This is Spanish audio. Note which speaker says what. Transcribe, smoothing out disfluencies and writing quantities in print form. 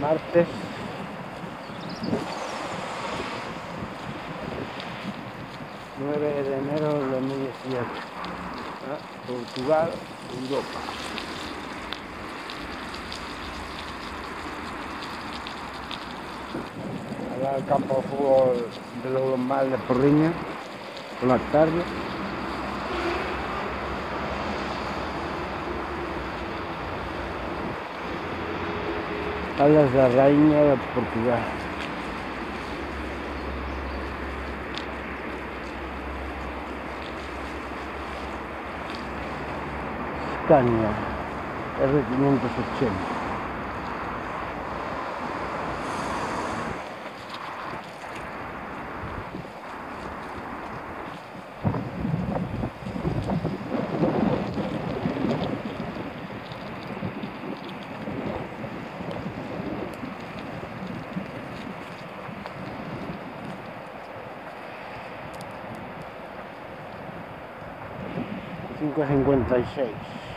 Speaker 1: martes. ...9 de enero de 2017. Portugal, Europa. Ahora el campo de fútbol de lo normal de Porriña, por la tarde. Caldas da Rainha de Portugal. Scania R580. $5,56.